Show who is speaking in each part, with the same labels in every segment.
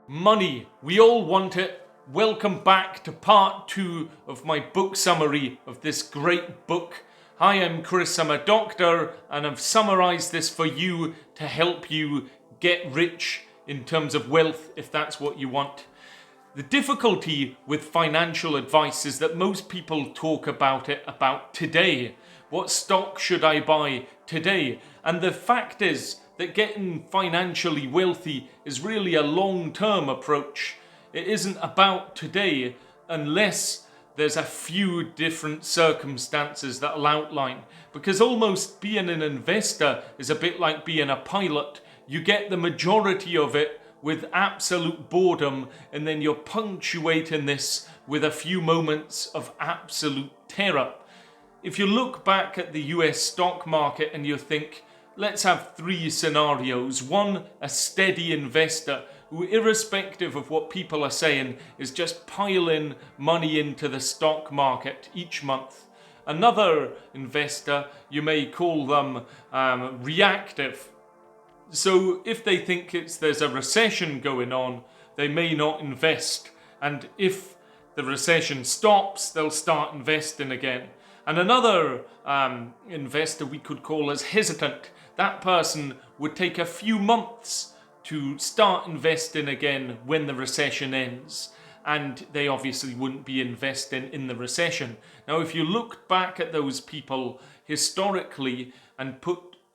Speaker 1: Money, we all want it. Welcome back to part 2 of my book summary of this great book. Hi, I'm Chris, I'm a doctor, and I've summarized this for you to help you get rich in terms of wealth if that's what you want. The difficulty with financial advice is that most people talk about it about today. What stock should I buy today? And the fact is that getting financially wealthy is really a long-term approach. It isn't about today unless there's a few different circumstances that I'll outline. Because almost being an investor is a bit like being a pilot. You get the majority of it with absolute boredom, and then you're punctuating this with a few moments of absolute terror. If you look back at the US stock market and you think, let's have 3 scenarios. 1, a steady investor who, irrespective of what people are saying, is just piling money into the stock market each month. Another investor, you may call them reactive. So if they think there's a recession going on, they may not invest. And if the recession stops, they'll start investing again. And another investor we could call as hesitant. That person would take a few months to start investing again when the recession ends. And they obviously wouldn't be investing in the recession. Now, if you look back at those people historically and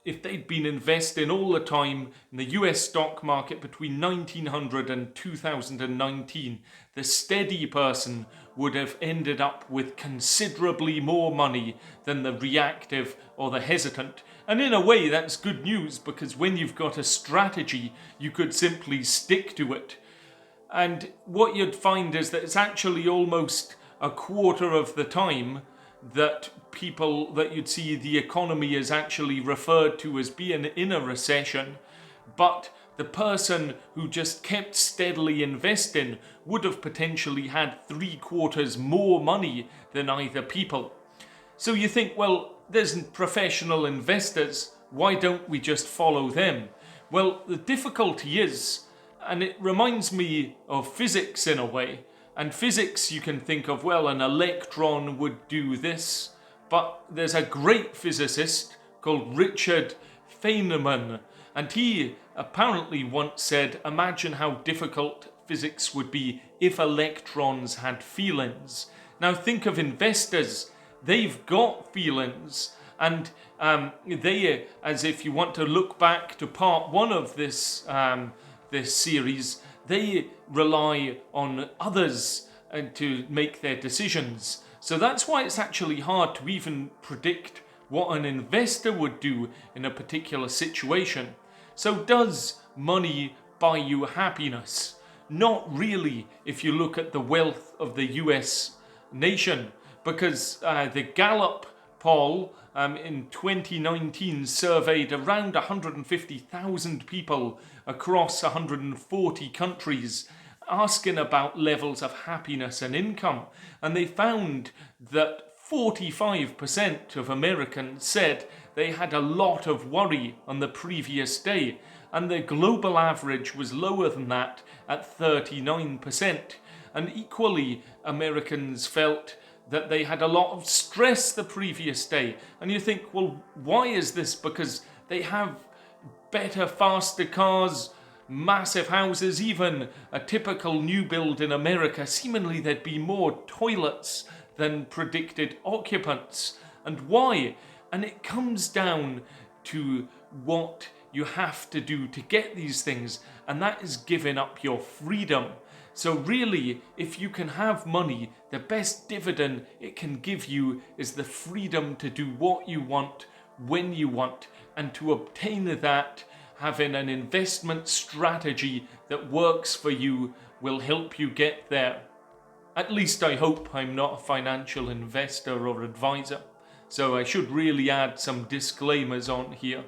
Speaker 1: if they'd been investing all the time in the US stock market between 1900 and 2019, the steady person would have ended up with considerably more money than the reactive or the hesitant. And in a way, that's good news, because when you've got a strategy, you could simply stick to it. And what you'd find is that it's actually almost a quarter of the time that you'd see the economy is actually referred to as being in a recession, but the person who just kept steadily investing would have potentially had 3/4 more money than either people. So you think, well, there's professional investors, why don't we just follow them? Well, the difficulty is, and it reminds me of physics in a way, and physics you can think of, well, an electron would do this, but there's a great physicist called Richard Feynman, and he apparently once said, imagine how difficult physics would be if electrons had feelings. Now think of investors, they've got feelings, and they, as if you want to look back to part 1 of this series, they rely on others to make their decisions. So that's why it's actually hard to even predict what an investor would do in a particular situation. So does money buy you happiness? Not really, if you look at the wealth of the US nation, because the Gallup poll in 2019 surveyed around 150,000 people across 140 countries, asking about levels of happiness and income. And they found that 45% of Americans said they had a lot of worry on the previous day, and the global average was lower than that at 39%. And equally, Americans felt that they had a lot of stress the previous day. And you think, well, why is this? Because they have better, faster cars, massive houses, even a typical new build in America, seemingly there'd be more toilets than predicted occupants. And why? And it comes down to what you have to do to get these things, and that is giving up your freedom. So really, if you can have money, the best dividend it can give you is the freedom to do what you want, when you want, and to obtain that, having an investment strategy that works for you will help you get there. At least I hope. I'm not a financial investor or advisor, so I should really add some disclaimers on here.